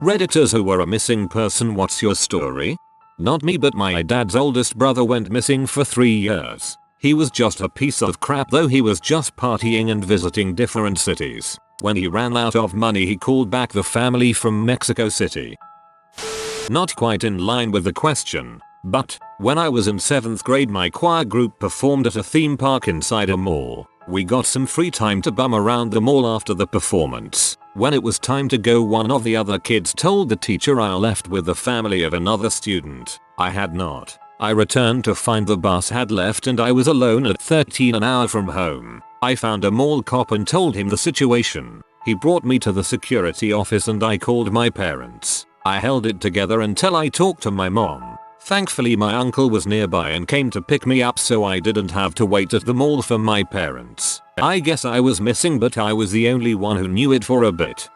Redditors who were a missing person, what's your story? Not me, but my dad's oldest brother went missing for 3 years. He was just a piece of crap though. He was just partying and visiting different cities. When he ran out of money he called back the family from Mexico City. Not quite in line with the question, but when I was in 7th grade my choir group performed at a theme park inside a mall. We got some free time to bum around the mall after the performance. When it was time to go, one of the other kids told the teacher I left with the family of another student. I had not. I returned to find the bus had left and I was alone at 13, an hour from home. I found a mall cop and told him the situation. He brought me to the security office and I called my parents. I held it together until I talked to my mom. Thankfully my uncle was nearby and came to pick me up so I didn't have to wait at the mall for my parents. I guess I was missing, but I was the only one who knew it for a bit.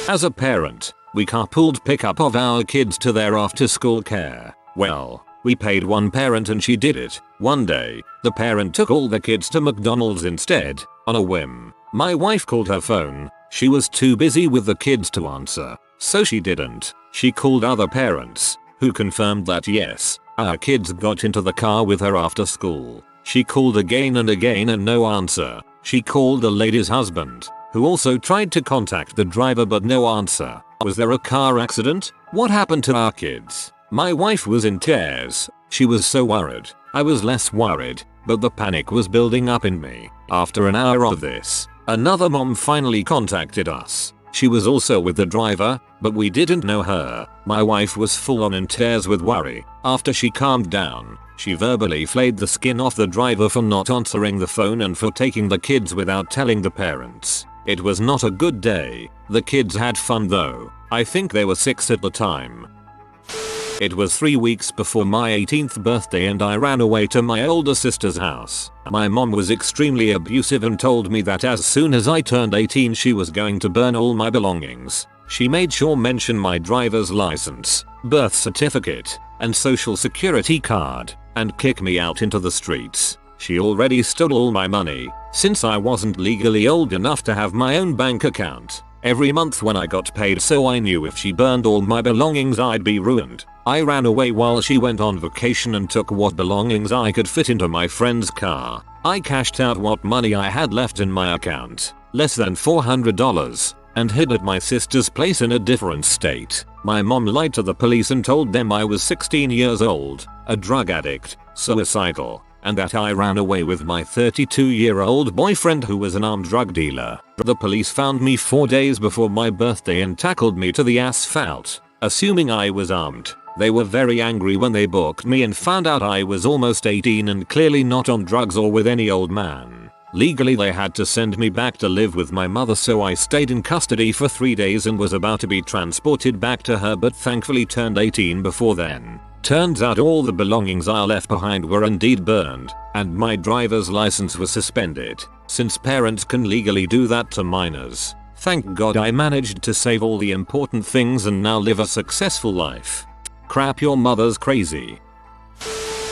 As a parent, we carpooled pickup of our kids to their after school care. Well, we paid one parent and she did it. One day, the parent took all the kids to McDonald's instead, on a whim. My wife called her phone. She was too busy with the kids to answer, so she didn't. She called other parents, who confirmed that yes, our kids got into the car with her after school. She called again and again and no answer. She called the lady's husband, who also tried to contact the driver but no answer. Was there a car accident? What happened to our kids? My wife was in tears. She was so worried. I was less worried, but the panic was building up in me. After an hour of this, another mom finally contacted us. She was also with the driver, but we didn't know her. My wife was full on in tears with worry. After she calmed down, she verbally flayed the skin off the driver for not answering the phone and for taking the kids without telling the parents. It was not a good day. The kids had fun though. I think they were 6 at the time. It was 3 weeks before my 18th birthday and I ran away to my older sister's house. My mom was extremely abusive and told me that as soon as I turned 18 she was going to burn all my belongings. She made sure mention my driver's license, birth certificate, and social security card, and kick me out into the streets. She already stole all my money, since I wasn't legally old enough to have my own bank account. Every month when I got paid, so I knew if she burned all my belongings I'd be ruined. I ran away while she went on vacation and took what belongings I could fit into my friend's car. I cashed out what money I had left in my account, less than $400, and hid at my sister's place in a different state. My mom lied to the police and told them I was 16 years old, a drug addict, suicidal, and that I ran away with my 32-year-old boyfriend who was an armed drug dealer. The police found me 4 days before my birthday and tackled me to the asphalt, assuming I was armed. They were very angry when they booked me and found out I was almost 18 and clearly not on drugs or with any old man. Legally they had to send me back to live with my mother, so I stayed in custody for 3 days and was about to be transported back to her, but thankfully turned 18 before then. Turns out all the belongings I left behind were indeed burned, and my driver's license was suspended, since parents can legally do that to minors. Thank God I managed to save all the important things and now live a successful life. Crap, your mother's crazy.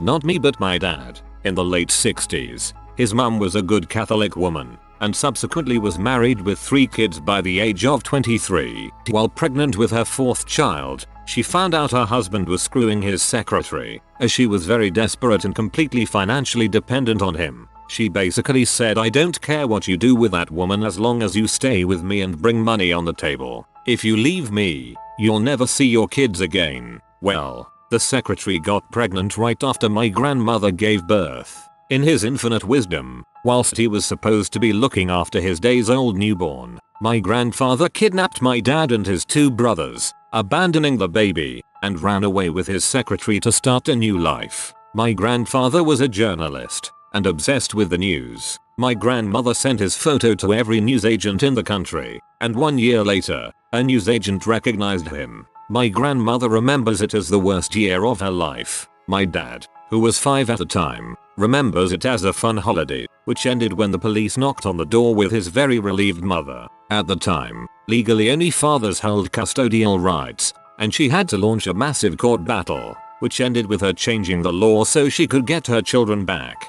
Not me, but my dad. In the late 60s, his mum was a good Catholic woman, and subsequently was married with 3 kids by the age of 23. While pregnant with her 4th child, she found out her husband was screwing his secretary, as she was very desperate and completely financially dependent on him. She basically said, "I don't care what you do with that woman as long as you stay with me and bring money on the table. If you leave me, you'll never see your kids again." Well, the secretary got pregnant right after my grandmother gave birth. In his infinite wisdom, whilst he was supposed to be looking after his days-old newborn, my grandfather kidnapped my dad and his 2 brothers, abandoning the baby, and ran away with his secretary to start a new life. My grandfather was a journalist and obsessed with the news. My grandmother sent his photo to every newsagent in the country, and 1 year later, a newsagent recognized him. My grandmother remembers it as the worst year of her life. My dad, who was 5 at the time, remembers it as a fun holiday, which ended when the police knocked on the door with his very relieved mother. At the time, legally only fathers held custodial rights, and she had to launch a massive court battle, which ended with her changing the law so she could get her children back.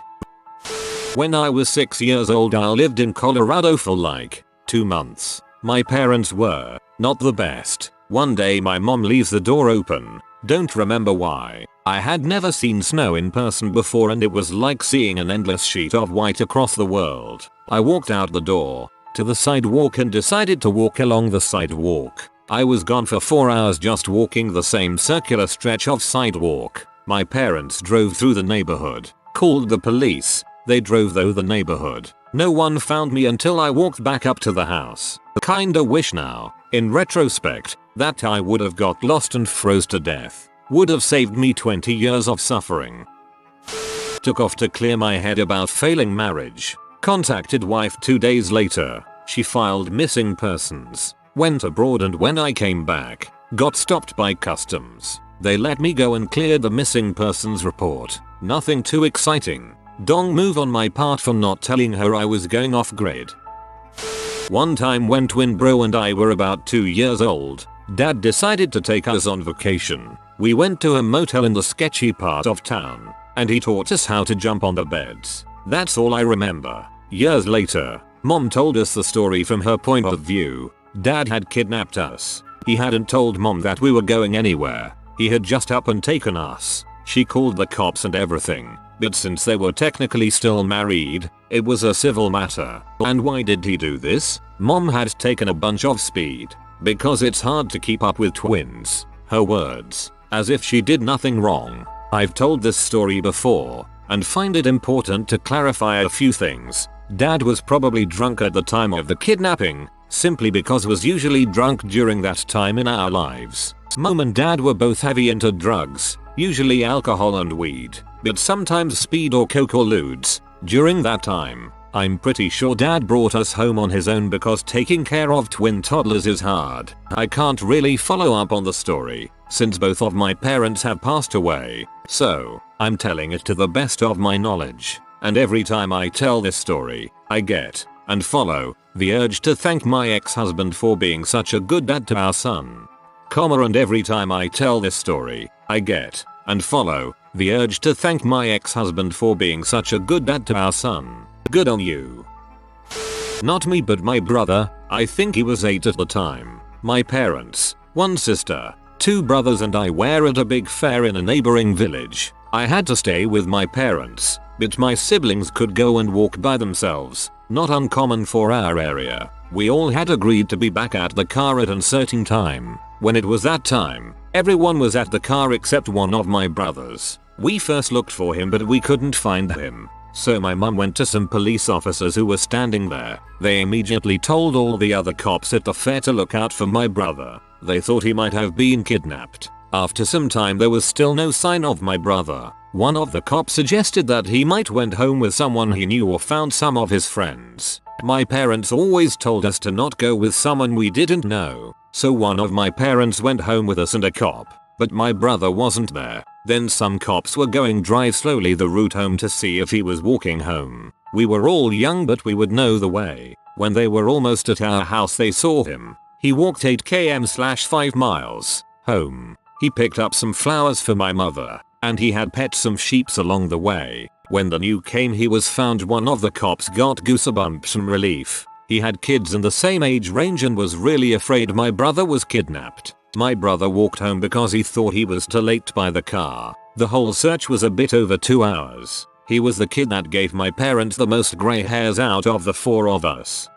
When I was 6 years old, I lived in Colorado for like 2 months. My parents were not the best. One day my mom leaves the door open. Don't remember why. I had never seen snow in person before and it was like seeing an endless sheet of white across the world. I walked out the door to the sidewalk and decided to walk along the sidewalk. I was gone for 4 hours just walking the same circular stretch of sidewalk. My parents drove through the neighborhood, called the police. They drove through the neighborhood. No one found me until I walked back up to the house. Kinda wish now, in retrospect, that I would have got lost and froze to death. Would have saved me 20 years of suffering. Took off to clear my head about failing marriage. Contacted wife 2 days later. She filed missing persons. Went abroad and when I came back, got stopped by customs. They let me go and cleared the missing persons report. Nothing too exciting. Dong move on my part for not telling her I was going off grid. One time when twin bro and I were about 2 years old, dad decided to take us on vacation. We went to a motel in the sketchy part of town, and he taught us how to jump on the beds. That's all I remember. Years later, mom told us the story from her point of view. Dad had kidnapped us. He hadn't told mom that we were going anywhere. He had just up and taken us. She called the cops and everything, but since they were technically still married, it was a civil matter. And why did he do this? Mom had taken a bunch of speed. Because it's hard to keep up with twins. Her words, as if she did nothing wrong. I've told this story before, and find it important to clarify a few things. Dad was probably drunk at the time of the kidnapping, simply because was usually drunk during that time in our lives. Mom and dad were both heavy into drugs, usually alcohol and weed, but sometimes speed or coke or ludes. During that time, I'm pretty sure dad brought us home on his own because taking care of twin toddlers is hard. I can't really follow up on the story, since both of my parents have passed away, so I'm telling it to the best of my knowledge. And every time I tell this story, I get, and follow, the urge to thank my ex-husband for being such a good dad to our son. And every time I tell this story, I get, and follow, the urge to thank my ex-husband for being such a good dad to our son. Good on you. Not me but my brother. I think he was 8 at the time. My parents, 1 sister, 2 brothers and I were at a big fair in a neighboring village. I had to stay with my parents, but my siblings could go and walk by themselves. Not uncommon for our area. We all had agreed to be back at the car at a certain time. When it was that time, everyone was at the car except one of my brothers. We first looked for him but we couldn't find him. So my mum went to some police officers who were standing there. They immediately told all the other cops at the fair to look out for my brother. They thought he might have been kidnapped. After some time there was still no sign of my brother. One of the cops suggested that he might went home with someone he knew or found some of his friends. My parents always told us to not go with someone we didn't know. So one of my parents went home with us and a cop. But my brother wasn't there. Then some cops were going drive slowly the route home to see if he was walking home. We were all young but we would know the way. When they were almost at our house they saw him. He walked 8 km/5 miles home. He picked up some flowers for my mother, and he had pet some sheeps along the way. When the news came he was found, one of the cops got goosebumps from relief. He had kids in the same age range and was really afraid my brother was kidnapped. My brother walked home because he thought he was too late by the car. The whole search was a bit over 2 hours. He was the kid that gave my parents the most grey hairs out of the 4 of us.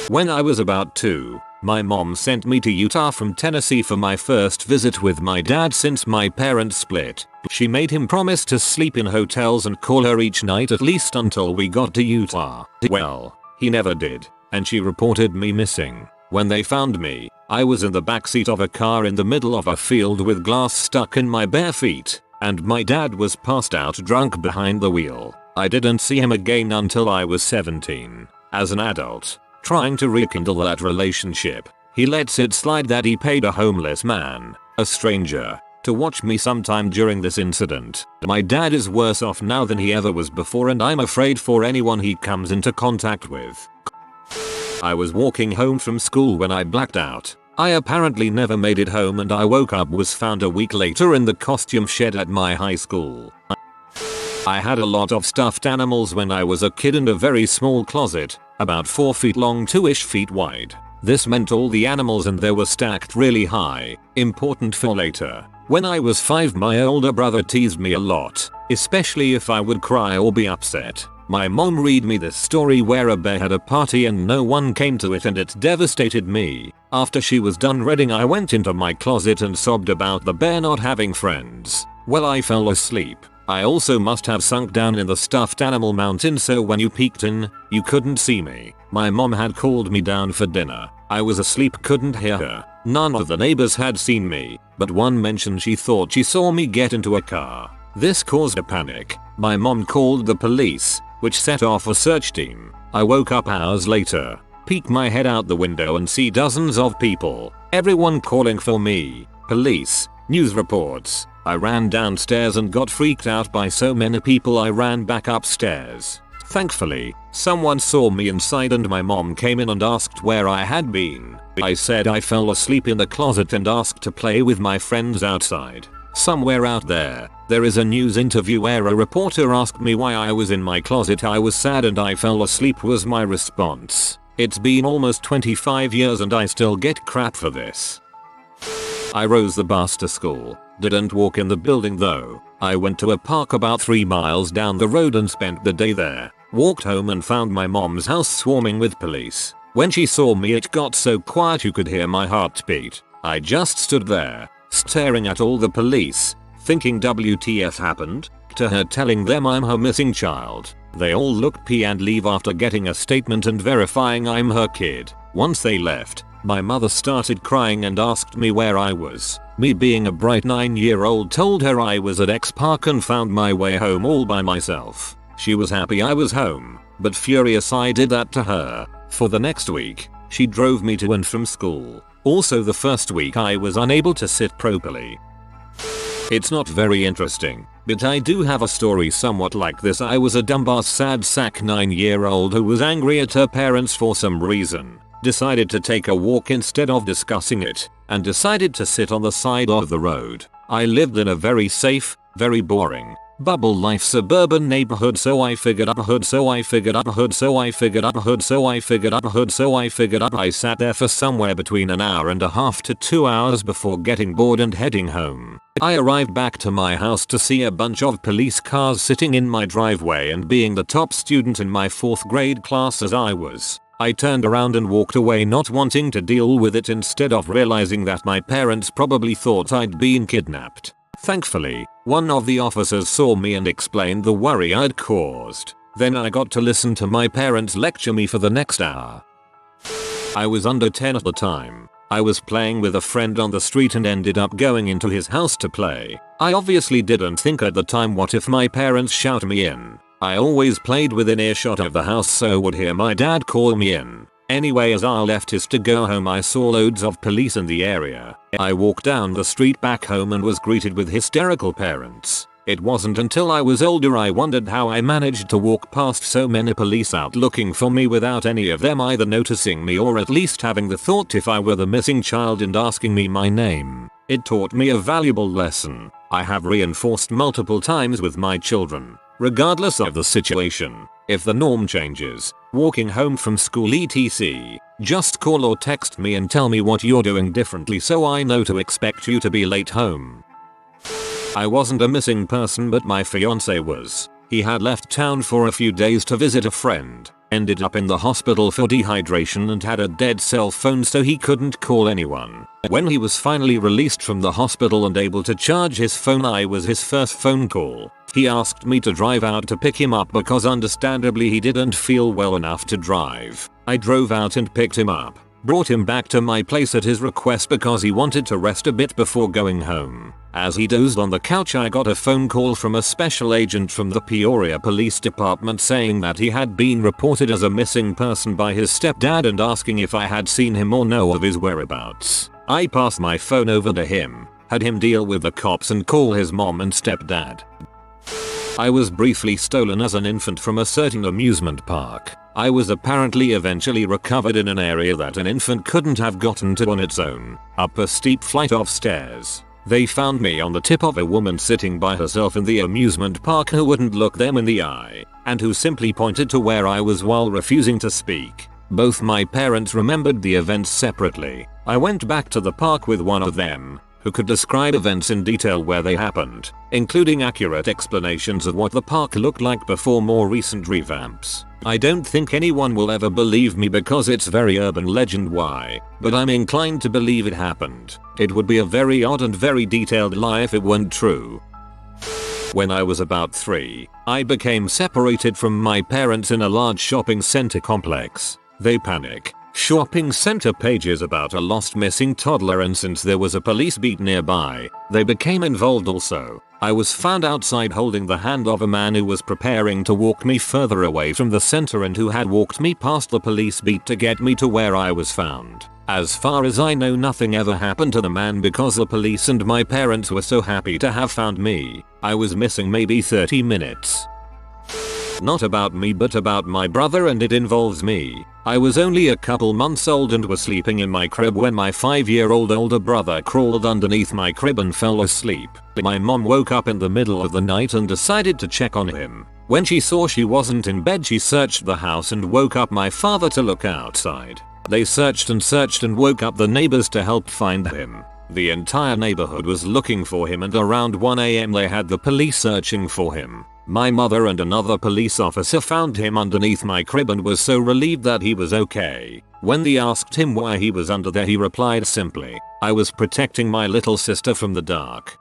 When I was about 2, my mom sent me to Utah from Tennessee for my first visit with my dad since my parents split. She made him promise to sleep in hotels and call her each night at least until we got to Utah. Well, he never did, and she reported me missing. When they found me, I was in the backseat of a car in the middle of a field with glass stuck in my bare feet, and my dad was passed out drunk behind the wheel. I didn't see him again until I was 17. As an adult, trying to rekindle that relationship, he lets it slide that he paid a homeless man, a stranger, to watch me sometime during this incident. My dad is worse off now than he ever was before, and I'm afraid for anyone he comes into contact with. I was walking home from school when I blacked out. I apparently never made it home and I woke up was found a week later in the costume shed at my high school. I had a lot of stuffed animals when I was a kid in a very small closet, about 4 feet long, 2-ish feet wide. This meant all the animals in there were stacked really high, important for later. When I was 5, my older brother teased me a lot, especially if I would cry or be upset. My mom read me this story where a bear had a party and no one came to it, and it devastated me. After she was done reading, I went into my closet and sobbed about the bear not having friends. Well, I fell asleep. I also must have sunk down in the stuffed animal mountain, so when you peeked in, you couldn't see me. My mom had called me down for dinner. I was asleep, couldn't hear her. None of the neighbors had seen me, but one mentioned she thought she saw me get into a car. This caused a panic. My mom called the police, which set off a search team. I woke up hours later, peek my head out the window and see dozens of people, everyone calling for me. Police, news reports. I ran downstairs and got freaked out by so many people I ran back upstairs. Thankfully, someone saw me inside and my mom came in and asked where I had been. I said I fell asleep in the closet and asked to play with my friends outside. Somewhere out there is a news interview where a reporter asked me why I was in my closet. I was sad and I fell asleep was my response. It's been almost 25 years and I still get crap for this. I rose the bus to school. Didn't walk in the building though. I went to a park about 3 miles down the road and spent the day there. Walked home and found my mom's house swarming with police. When she saw me, it got so quiet you could hear my heartbeat. I just stood there, staring at all the police, thinking WTF happened, to her telling them I'm her missing child. They all looked pee and leave after getting a statement and verifying I'm her kid. Once they left, my mother started crying and asked me where I was. Me being a bright 9-year-old told her I was at X Park and found my way home all by myself. She was happy I was home, but furious I did that to her. For the next week, she drove me to and from school. Also the first week I was unable to sit properly. It's not very interesting, but I do have a story somewhat like this. I was a dumbass sad sack 9-year-old who was angry at her parents for some reason. Decided to take a walk instead of discussing it, and decided to sit on the side of the road. I lived in a very safe, very boring, bubble life suburban neighborhood, so I figured up a hood, so I figured up a hood, so I figured up a hood, so I figured up a hood, so I figured up. I sat there for somewhere between an hour and a half to 2 hours before getting bored and heading home. I arrived back to my house to see a bunch of police cars sitting in my driveway, and being the top student in my 4th grade class as I was, I turned around and walked away, not wanting to deal with it, instead of realizing that my parents probably thought I'd been kidnapped. Thankfully, one of the officers saw me and explained the worry I'd caused. Then I got to listen to my parents lecture me for the next hour. I was under 10 at the time. I was playing with a friend on the street and ended up going into his house to play. I obviously didn't think at the time, what if my parents shout me in? I always played within earshot of the house, so would hear my dad call me in. Anyway, as I left his to go home, I saw loads of police in the area. I walked down the street back home and was greeted with hysterical parents. It wasn't until I was older I wondered how I managed to walk past so many police out looking for me without any of them either noticing me or at least having the thought if I were the missing child and asking me my name. It taught me a valuable lesson I have reinforced multiple times with my children. Regardless of the situation, if the norm changes, walking home from school etc., just call or text me and tell me what you're doing differently so I know to expect you to be late home. I wasn't a missing person, but my fiancé was. He had left town for a few days to visit a friend, ended up in the hospital for dehydration and had a dead cell phone so he couldn't call anyone. When he was finally released from the hospital and able to charge his phone, I was his first phone call. He asked me to drive out to pick him up because understandably he didn't feel well enough to drive. I drove out and picked him up, brought him back to my place at his request because he wanted to rest a bit before going home. As he dozed on the couch, I got a phone call from a special agent from the Peoria Police Department saying that he had been reported as a missing person by his stepdad and asking if I had seen him or know of his whereabouts. I passed my phone over to him, had him deal with the cops and call his mom and stepdad. I was briefly stolen as an infant from a certain amusement park. I was apparently eventually recovered in an area that an infant couldn't have gotten to on its own, up a steep flight of stairs. They found me on the tip of a woman sitting by herself in the amusement park who wouldn't look them in the eye, and who simply pointed to where I was while refusing to speak. Both my parents remembered the events separately. I went back to the park with one of them, who could describe events in detail where they happened, including accurate explanations of what the park looked like before more recent revamps. I don't think anyone will ever believe me because it's very urban legend why, but I'm inclined to believe it happened. It would be a very odd and very detailed lie if it weren't true. When I was about 3, I became separated from my parents in a large shopping center complex. They panic. Shopping center pages about a lost missing toddler, and since there was a police beat nearby, they became involved also. I was found outside holding the hand of a man who was preparing to walk me further away from the center and who had walked me past the police beat to get me to where I was found. As far as I know, nothing ever happened to the man because the police and my parents were so happy to have found me. I was missing maybe 30 minutes. Not about me but about my brother, and it involves me. I was only a couple months old and was sleeping in my crib when my 5-year-old older brother crawled underneath my crib and fell asleep. My mom woke up in the middle of the night and decided to check on him. When she saw she wasn't in bed, she searched the house and woke up my father to look outside. They searched and woke up the neighbors to help find him. The entire neighborhood was looking for him, and around 1 AM they had the police searching for him. My mother and another police officer found him underneath my crib and was so relieved that he was okay. When they asked him why he was under there, he replied simply, "I was protecting my little sister from the dark."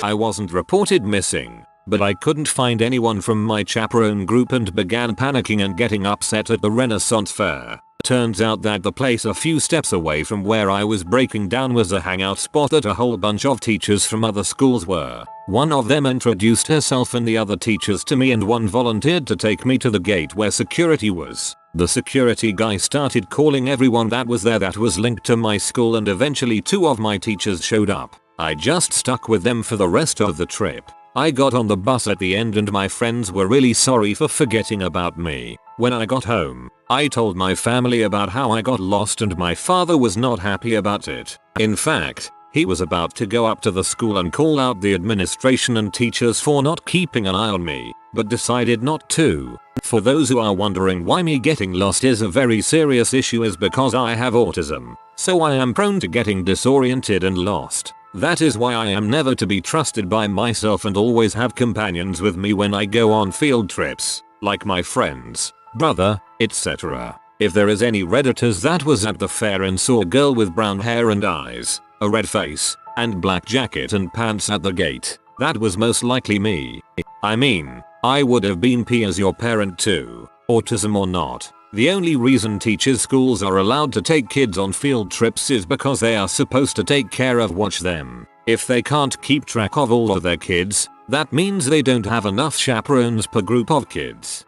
I wasn't reported missing, but I couldn't find anyone from my chaperone group and began panicking and getting upset at the Renaissance Fair. Turns out that the place a few steps away from where I was breaking down was a hangout spot that a whole bunch of teachers from other schools were. One of them introduced herself and the other teachers to me, and one volunteered to take me to the gate where security was. The security guy started calling everyone that was there that was linked to my school, and eventually 2 of my teachers showed up. I just stuck with them for the rest of the trip. I got on the bus at the end and my friends were really sorry for forgetting about me. When I got home, I told my family about how I got lost and my father was not happy about it. In fact, he was about to go up to the school and call out the administration and teachers for not keeping an eye on me, but decided not to. For those who are wondering why me getting lost is a very serious issue, is because I have autism, so I am prone to getting disoriented and lost. That is why I am never to be trusted by myself and always have companions with me when I go on field trips, like my friends, brother, etc. If there is any Redditors that was at the fair and saw a girl with brown hair and eyes, a red face, and black jacket and pants at the gate, that was most likely me. I mean, I would have been P as your parent too, autism or not. The only reason teachers' schools are allowed to take kids on field trips is because they are supposed to take care of watch them. If they can't keep track of all of their kids, that means they don't have enough chaperones per group of kids.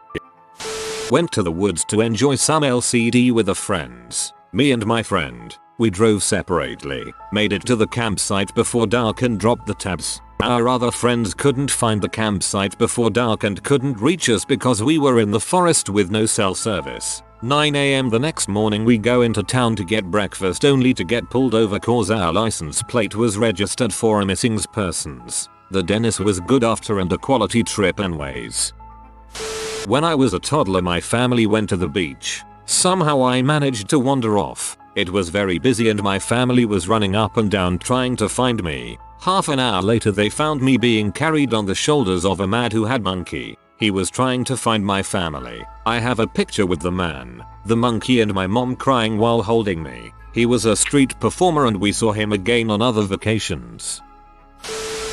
Went to the woods to enjoy some LCD with the friends. Me and my friend, we drove separately, made it to the campsite before dark and dropped the tabs. Our other friends couldn't find the campsite before dark and couldn't reach us because we were in the forest with no cell service. 9 AM the next morning we go into town to get breakfast only to get pulled over cause our license plate was registered for a missing persons. The dentist was good after and a quality trip anyways. When I was a toddler my family went to the beach. Somehow I managed to wander off. It was very busy and my family was running up and down trying to find me. Half an hour later they found me being carried on the shoulders of a man who had monkey. He was trying to find my family. I have a picture with the man, the monkey and my mom crying while holding me. He was a street performer and we saw him again on other vacations.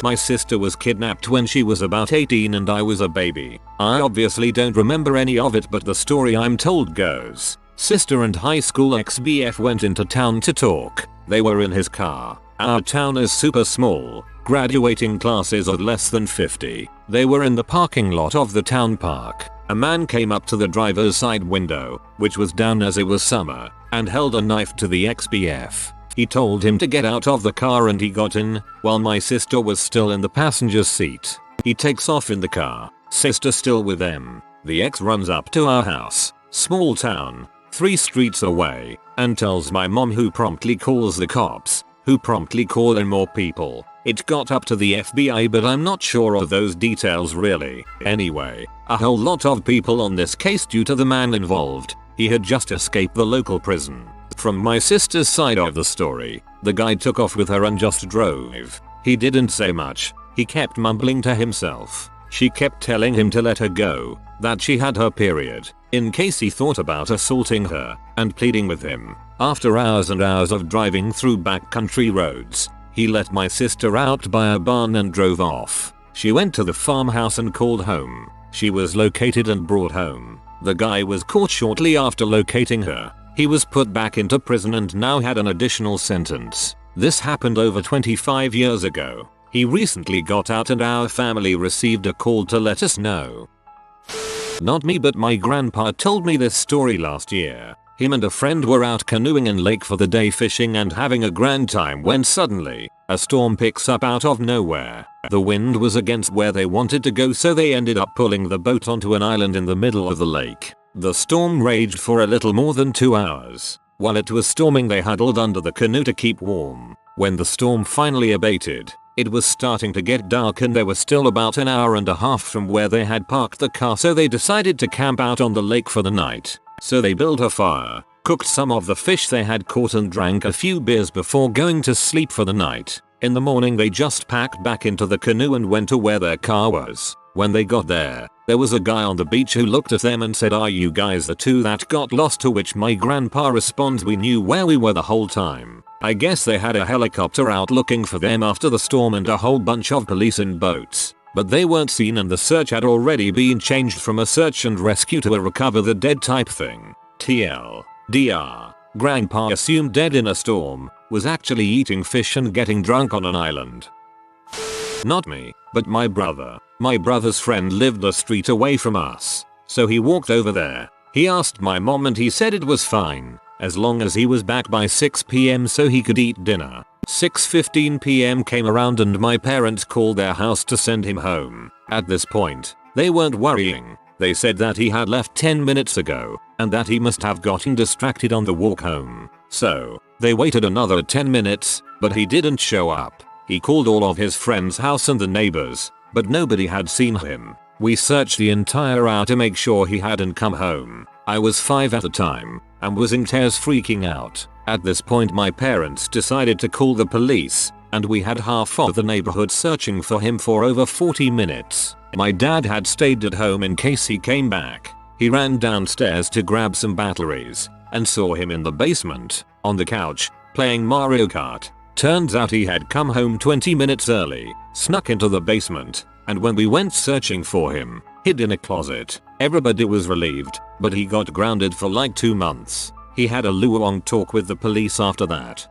My sister was kidnapped when she was about 18 and I was a baby. I obviously don't remember any of it, but the story I'm told goes, sister and high school ex-BF went into town to talk. They were in his car. Our town is super small, graduating classes of less than 50. They were in the parking lot of the town park. A man came up to the driver's side window, which was down as it was summer, and held a knife to the ex-BF. He told him to get out of the car and he got in, while my sister was still in the passenger's seat. He takes off in the car, sister still with them. The ex runs up to our house, small town, 3 streets away, and tells my mom, who promptly calls the cops, who promptly call in more people. It got up to the FBI, but I'm not sure of those details really. Anyway, a whole lot of people on this case due to the man involved. He had just escaped the local prison. From my sister's side of the story, the guy took off with her and just drove. He didn't say much. He kept mumbling to himself. She kept telling him to let her go, that she had her period, in case he thought about assaulting her, and pleading with him. After hours and hours of driving through backcountry roads, he let my sister out by a barn and drove off. She went to the farmhouse and called home. She was located and brought home. The guy was caught shortly after locating her. He was put back into prison and now had an additional sentence. This happened over 25 years ago. He recently got out and our family received a call to let us know. Not me, but my grandpa told me this story last year. Him and a friend were out canoeing in lake for the day, fishing and having a grand time, when suddenly a storm picks up out of nowhere. The wind was against where they wanted to go, so they ended up pulling the boat onto an island in the middle of the lake. The storm raged for a little more than 2 hours. While it was storming, they huddled under the canoe to keep warm. When the storm finally abated, it was starting to get dark and they were still about an hour and a half from where they had parked the car, so they decided to camp out on the lake for the night. So they built a fire, cooked some of the fish they had caught and drank a few beers before going to sleep for the night. In the morning they just packed back into the canoe and went to where their car was. When they got there was a guy on the beach who looked at them and said, "Are you guys the two that got lost?" To which my grandpa responds, "We knew where we were the whole time." I guess they had a helicopter out looking for them after the storm and a whole bunch of police in boats. But they weren't seen and the search had already been changed from a search and rescue to a recover the dead type thing. TLDR. Grandpa assumed dead in a storm, was actually eating fish and getting drunk on an island. Not me, but my brother. My brother's friend lived a street away from us, so he walked over there. He asked my mom and he said it was fine, as long as he was back by 6 PM so he could eat dinner. 6:15 PM came around and my parents called their house to send him home. At this point, they weren't worrying. They said that he had left 10 minutes ago, and that he must have gotten distracted on the walk home. So, they waited another 10 minutes, but he didn't show up. He called all of his friends' house and the neighbors, but nobody had seen him. We searched the entire hour to make sure he hadn't come home. I was 5 at the time, and was in tears freaking out. At this point my parents decided to call the police, and we had half of the neighborhood searching for him for over 40 minutes. My dad had stayed at home in case he came back. He ran downstairs to grab some batteries, and saw him in the basement, on the couch, playing Mario Kart. Turns out he had come home 20 minutes early, snuck into the basement, and when we went searching for him, hid in a closet. Everybody was relieved, but he got grounded for like 2 months. He had a luau talk with the police after that.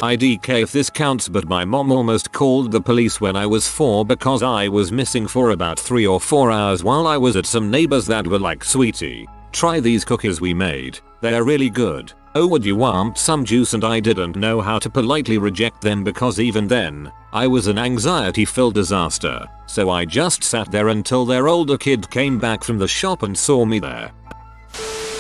IDK if this counts, but my mom almost called the police when I was 4 because I was missing for about 3 or 4 hours while I was at some neighbors that were like, "Sweetie, try these cookies we made. They're really good. Oh, would you want some juice?" And I didn't know how to politely reject them because even then, I was an anxiety-filled disaster. So I just sat there until their older kid came back from the shop and saw me there.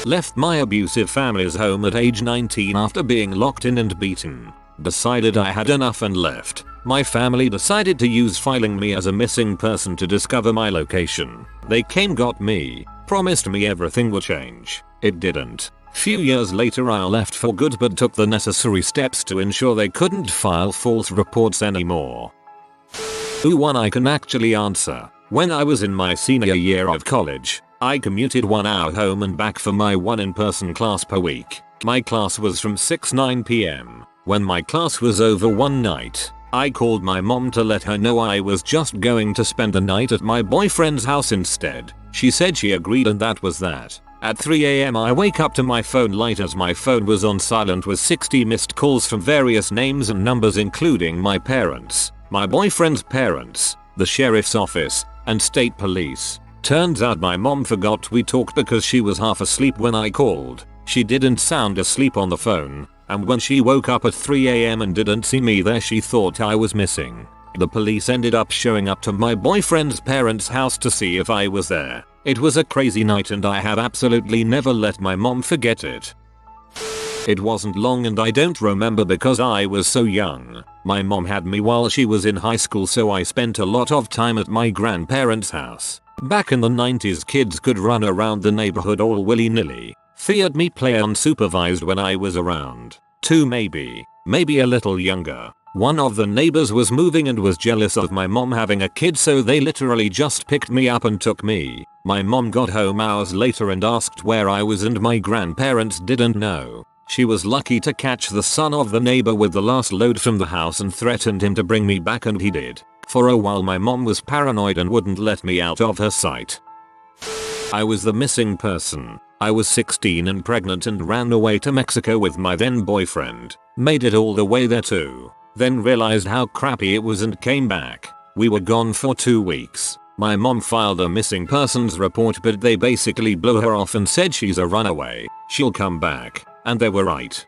Left my abusive family's home at age 19 after being locked in and beaten. Decided I had enough and left. My family decided to use filing me as a missing person to discover my location. They came, got me, promised me everything would change. It didn't. Few years later I left for good but took the necessary steps to ensure they couldn't file false reports anymore. Ooh, one I can actually answer. When I was in my senior year of college, I commuted 1 hour home and back for my one in-person class per week. My class was from 6-9 PM. When my class was over one night, I called my mom to let her know I was just going to spend the night at my boyfriend's house instead. She said she agreed and that was that. At 3 AM I wake up to my phone light as my phone was on silent with 60 missed calls from various names and numbers including my parents, my boyfriend's parents, the sheriff's office, and state police. Turns out my mom forgot we talked because she was half asleep when I called. She didn't sound asleep on the phone, and when she woke up at 3 AM and didn't see me there she thought I was missing. The police ended up showing up to my boyfriend's parents' house to see if I was there. It was a crazy night and I have absolutely never let my mom forget it. It wasn't long and I don't remember because I was so young. My mom had me while she was in high school, so I spent a lot of time at my grandparents' house. Back in the 90s kids could run around the neighborhood all willy-nilly. Feared me play unsupervised when I was around 2 maybe a little younger. One of the neighbors was moving and was jealous of my mom having a kid, so they literally just picked me up and took me. My mom got home hours later and asked where I was, and my grandparents didn't know. She was lucky to catch the son of the neighbor with the last load from the house and threatened him to bring me back, and he did. For a while my mom was paranoid and wouldn't let me out of her sight. I was the missing person. I was 16 and pregnant and ran away to Mexico with my then boyfriend. Made it all the way there too. Then realized how crappy it was and came back. We were gone for 2 weeks. My mom filed a missing persons report, but they basically blew her off and said she's a runaway. She'll come back. And they were right.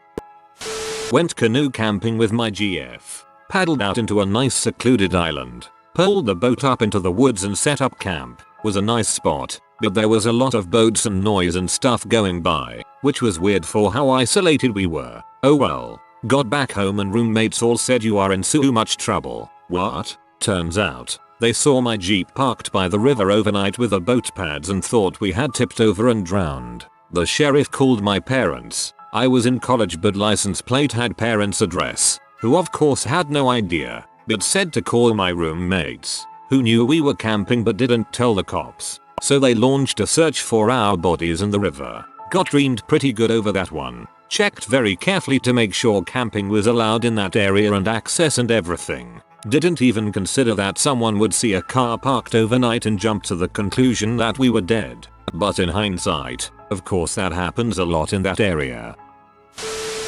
Went canoe camping with my GF. Paddled out into a nice secluded island. Pulled the boat up into the woods and set up camp. Was a nice spot, but there was a lot of boats and noise and stuff going by, which was weird for how isolated we were. Oh well. Got back home and roommates all said you are in so much trouble. What? Turns out, they saw my Jeep parked by the river overnight with the boat pads and thought we had tipped over and drowned. The sheriff called my parents. I was in college, but license plate had parents' address, who of course had no idea, but said to call my roommates, who knew we were camping but didn't tell the cops. So they launched a search for our bodies in the river. Got reamed pretty good over that one. Checked very carefully to make sure camping was allowed in that area and access and everything. Didn't even consider that someone would see a car parked overnight and jump to the conclusion that we were dead. But in hindsight, of course that happens a lot in that area.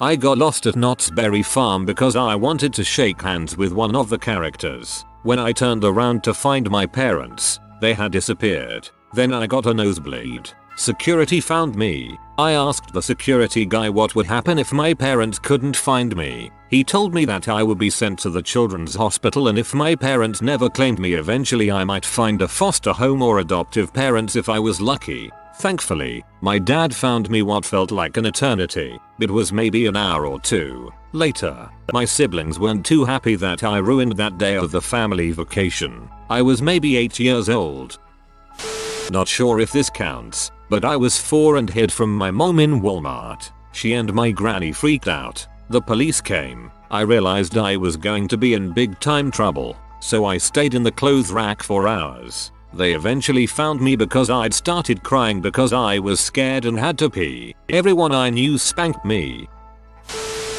I got lost at Knott's Berry Farm because I wanted to shake hands with one of the characters. When I turned around to find my parents, they had disappeared. Then I got a nosebleed. Security found me. I asked the security guy what would happen if my parents couldn't find me. He told me that I would be sent to the children's hospital, and if my parents never claimed me, eventually I might find a foster home or adoptive parents if I was lucky. Thankfully, my dad found me what felt like an eternity. It was maybe an hour or 2 later. My siblings weren't too happy that I ruined that day of the family vacation. I was maybe 8 years old. Not sure if this counts, but I was 4 and hid from my mom in Walmart. She and my granny freaked out. The police came. I realized I was going to be in big time trouble, so I stayed in the clothes rack for hours. They eventually found me because I'd started crying because I was scared and had to pee. Everyone I knew spanked me.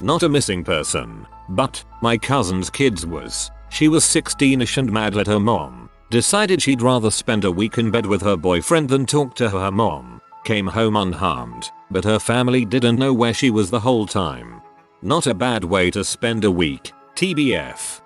Not a missing person, but my cousin's kids was. She was 16ish and mad at her mom. Decided she'd rather spend a week in bed with her boyfriend than talk to her mom. Came home unharmed, but her family didn't know where she was the whole time. Not a bad way to spend a week, TBF.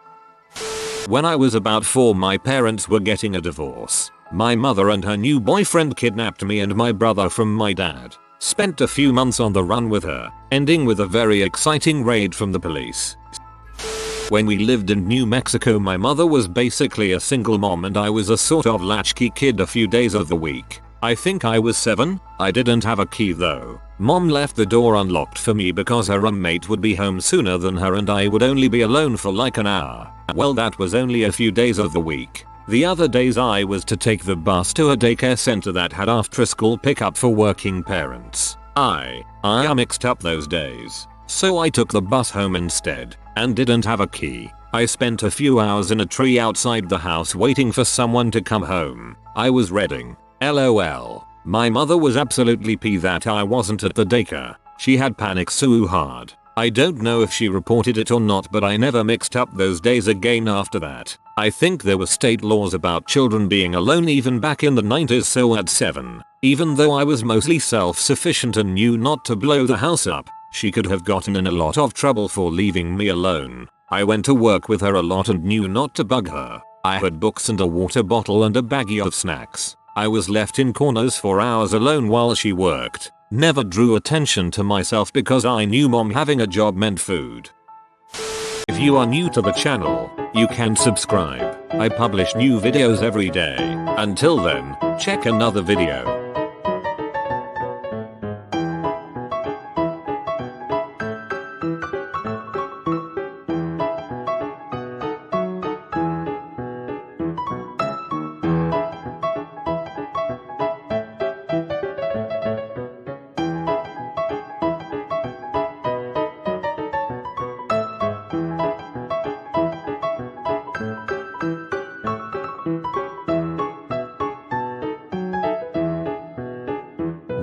When I was about 4, my parents were getting a divorce. My mother and her new boyfriend kidnapped me and my brother from my dad. Spent a few months on the run with her, ending with a very exciting raid from the police. When we lived in New Mexico, my mother was basically a single mom and I was a sort of latchkey kid a few days of the week. I think I was 7. I didn't have a key though. Mom left the door unlocked for me because her roommate would be home sooner than her and I would only be alone for like an hour. Well, that was only a few days of the week. The other days I was to take the bus to a daycare center that had after school pickup for working parents. I mixed up those days. So I took the bus home instead, and didn't have a key. I spent a few hours in a tree outside the house waiting for someone to come home. I was reading. LOL. My mother was absolutely pissed that I wasn't at the daycare. She had panicked so hard. I don't know if she reported it or not, but I never mixed up those days again after that. I think there were state laws about children being alone even back in the 90s, so at 7, even though I was mostly self-sufficient and knew not to blow the house up, she could have gotten in a lot of trouble for leaving me alone. I went to work with her a lot and knew not to bug her. I had books and a water bottle and a baggie of snacks. I was left in corners for hours alone while she worked. Never drew attention to myself because I knew mom having a job meant food. If you are new to the channel, you can subscribe. I publish new videos every day. Until then, check another video.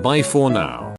Bye for now.